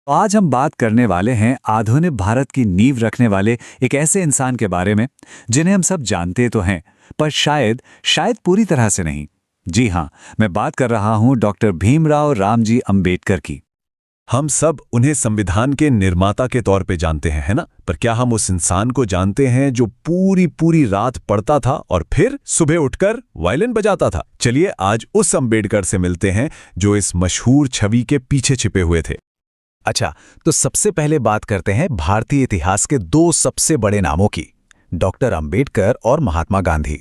तो आज हम बात करने वाले हैं आधुनिक भारत की नींव रखने वाले एक ऐसे इंसान के बारे में जिन्हें हम सब जानते तो हैं, पर शायद शायद पूरी तरह से नहीं। जी हाँ, मैं बात कर रहा हूं डॉक्टर भीमराव रामजी अंबेडकर की। हम सब उन्हें संविधान के निर्माता के तौर पे जानते हैं, है ना? पर क्या हम उस इंसान को जानते हैं जो पूरी पूरी रात पढ़ता था और फिर सुबह उठकर वायलिन बजाता था? चलिए आज उस अंबेडकर से मिलते हैं जो इस मशहूर छवि के पीछे छिपे हुए थे। अच्छा, तो सबसे पहले बात करते हैं भारतीय इतिहास के दो सबसे बड़े नामों की, डॉक्टर अंबेडकर और महात्मा गांधी।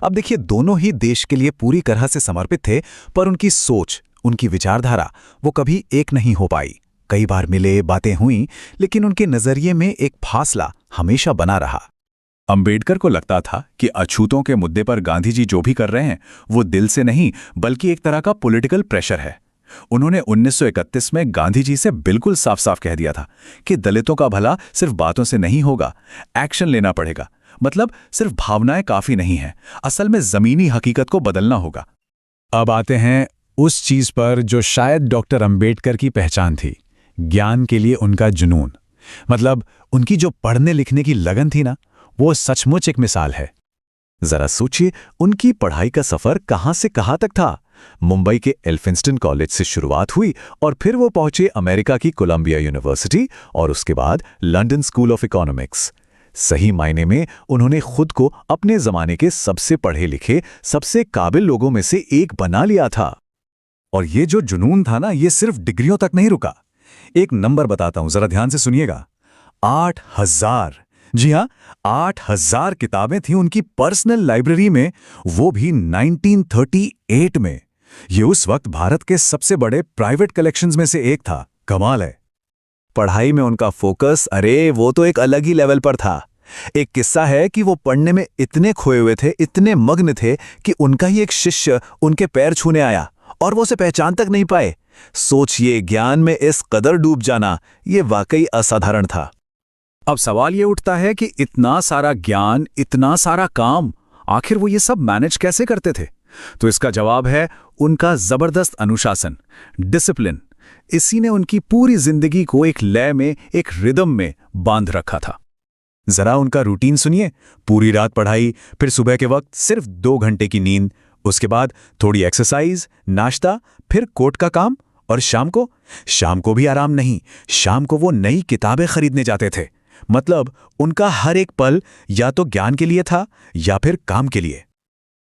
अब देखिए, दोनों ही देश के लिए पूरी तरह से समर्पित थे, पर उनकी सोच, उनकी विचारधारा वो कभी एक नहीं हो पाई। कई बार मिले, बातें हुईं, लेकिन उनके नजरिए में एक फासला हमेशा बना रहा। अंबेडकर को लगता था कि अछूतों के मुद्दे पर गांधी जी जो भी कर रहे हैं वो दिल से नहीं बल्कि एक तरह का पॉलिटिकल प्रेशर है। उन्होंने 1931 में गांधी जी से बिल्कुल साफ साफ कह दिया था कि दलितों का भला सिर्फ बातों से नहीं होगा, एक्शन लेना पड़ेगा। मतलब सिर्फ भावनाएं काफी नहीं हैं, असल में जमीनी हकीकत को बदलना होगा। अब आते हैं उस चीज पर जो शायद डॉक्टर अंबेडकर की पहचान थी, ज्ञान के लिए उनका जुनून। मतलब उनकी जो पढ़ने लिखने की लगन थी ना, वो सचमुच एक मिसाल है। जरा सोचिए, उनकी पढ़ाई का सफर कहां से कहां तक था। मुंबई के एल्फिंस्टन कॉलेज से शुरुआत हुई और फिर वो पहुंचे अमेरिका की कोलंबिया यूनिवर्सिटी और उसके बाद लंदन स्कूल ऑफ इकोनॉमिक्स। सही मायने में उन्होंने खुद को अपने जमाने के सबसे पढ़े लिखे, सबसे काबिल लोगों में से एक बना लिया था। और ये जो जुनून था ना, ये सिर्फ डिग्रियों तक नहीं रुका। एक नंबर बताता हूं, जरा ध्यान से सुनिएगा। 8,000, जी हाँ, 8,000 किताबें थी उनकी पर्सनल लाइब्रेरी में, वो भी 1938 में। ये उस वक्त भारत के सबसे बड़े प्राइवेट कलेक्शंस में से एक था। कमाल है। पढ़ाई में उनका फोकस, अरे वो तो एक अलग ही लेवल पर था। एक किस्सा है कि वो पढ़ने में इतने खोए हुए थे, इतने मग्न थे कि उनका ही एक शिष्य उनके पैर छूने आया और वो उसे पहचान तक नहीं पाए। सोचिए, ज्ञान में इस कदर डूब जाना, ये वाकई असाधारण था। अब सवाल ये उठता है कि इतना सारा ज्ञान, इतना सारा काम, आखिर वो ये सब मैनेज कैसे करते थे? तो इसका जवाब है उनका जबरदस्त अनुशासन, डिसिप्लिन। इसी ने उनकी पूरी जिंदगी को एक लय में, एक रिदम में बांध रखा था। जरा उनका रूटीन सुनिए। पूरी रात पढ़ाई, फिर सुबह के वक्त सिर्फ 2 घंटे की नींद, उसके बाद थोड़ी एक्सरसाइज, नाश्ता, फिर कोर्ट का काम, और शाम को भी आराम नहीं। शाम को वो नई किताबें खरीदने जाते थे। मतलब उनका हर एक पल या तो ज्ञान के लिए था या फिर काम के लिए।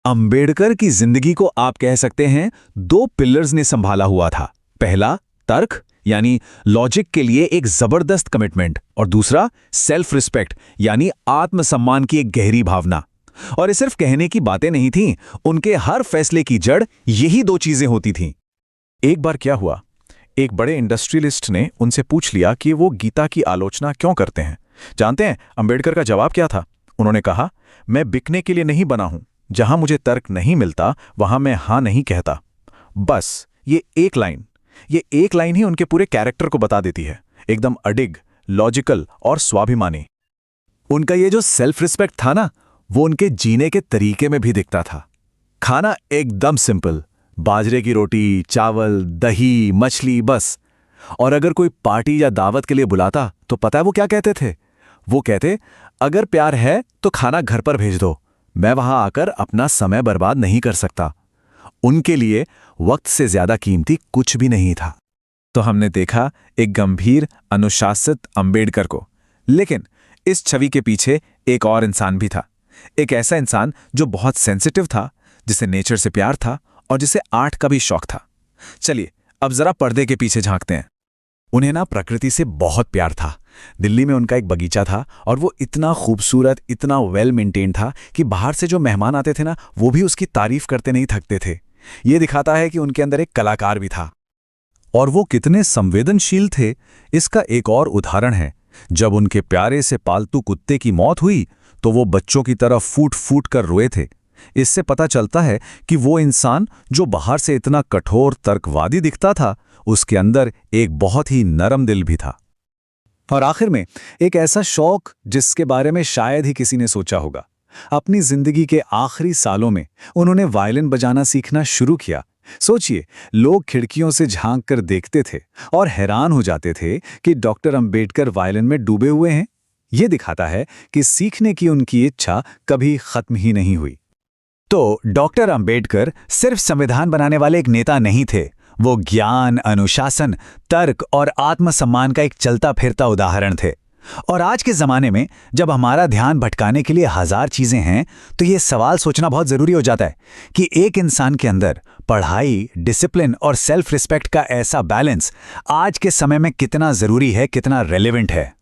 अंबेडकर की जिंदगी को आप कह सकते हैं 2 पिलर्स ने संभाला हुआ था। पहला, तर्क यानी लॉजिक के लिए एक जबरदस्त कमिटमेंट, और दूसरा सेल्फ रिस्पेक्ट यानी आत्मसम्मान की एक गहरी भावना। और ये सिर्फ कहने की बातें नहीं थीं, उनके हर फैसले की जड़ यही 2 चीजें होती थीं। एक बार क्या हुआ, एक बड़े इंडस्ट्रियलिस्ट ने उनसे पूछ लिया कि वो गीता की आलोचना क्यों करते हैं। जानते हैं अंबेडकर का जवाब क्या था? उन्होंने कहा, मैं बिकने के लिए नहीं बना हूं, जहां मुझे तर्क नहीं मिलता वहां मैं हां नहीं कहता। बस ये एक लाइन ही उनके पूरे कैरेक्टर को बता देती है। एकदम अडिग, लॉजिकल और स्वाभिमानी। उनका ये जो सेल्फ रिस्पेक्ट था ना, वो उनके जीने के तरीके में भी दिखता था। खाना एकदम सिंपल, बाजरे की रोटी, चावल, दही, मछली, बस। और अगर कोई पार्टी या दावत के लिए बुलाता तो पता है वो क्या कहते थे? वो कहते, अगर प्यार है तो खाना घर पर भेज दो, मैं वहां आकर अपना समय बर्बाद नहीं कर सकता। उनके लिए वक्त से ज्यादा कीमती कुछ भी नहीं था। तो हमने देखा एक गंभीर, अनुशासित अंबेडकर को, लेकिन इस छवि के पीछे एक और इंसान भी था। एक ऐसा इंसान जो बहुत सेंसिटिव था, जिसे नेचर से प्यार था और जिसे आर्ट का भी शौक था। चलिए अब जरा पर्दे के पीछे झांकते हैं। उन्हें ना प्रकृति से बहुत प्यार था। दिल्ली में उनका एक बगीचा था और वो इतना खूबसूरत, इतना वेल मेंटेन था कि बाहर से जो मेहमान आते थे ना, वो भी उसकी तारीफ करते नहीं थकते थे। ये दिखाता है कि उनके अंदर एक कलाकार भी था। और वो कितने संवेदनशील थे, इसका एक और उदाहरण है। जब उनके प्यारे से पालतू कुत्ते की मौत हुई तो वो बच्चों की तरह फूट फूट कर रोए थे। इससे पता चलता है कि वो इंसान जो बाहर से इतना कठोर, तर्कवादी दिखता था, उसके अंदर एक बहुत ही नरम दिल भी था। और आखिर में एक ऐसा शौक जिसके बारे में शायद ही किसी ने सोचा होगा। अपनी जिंदगी के आखिरी सालों में उन्होंने वायलिन बजाना सीखना शुरू किया, सोचिए, लोग खिड़कियों से झांक कर देखते थे और हैरान हो जाते थे कि डॉक्टर अंबेडकर वायलिन में डूबे हुए हैं। ये दिखाता है कि सीखने की उनकी इच्छा कभी खत्म ही नहीं हुई। तो डॉक्टर अंबेडकर सिर्फ संविधान बनाने वाले एक नेता नहीं थे, वो ज्ञान, अनुशासन, तर्क और आत्मसम्मान का एक चलता फिरता उदाहरण थे। और आज के ज़माने में जब हमारा ध्यान भटकाने के लिए हजार चीज़ें हैं, तो ये सवाल सोचना बहुत ज़रूरी हो जाता है कि एक इंसान के अंदर पढ़ाई, डिसिप्लिन और सेल्फ रिस्पेक्ट का ऐसा बैलेंस आज के समय में कितना ज़रूरी है, कितना रेलेवेंट है।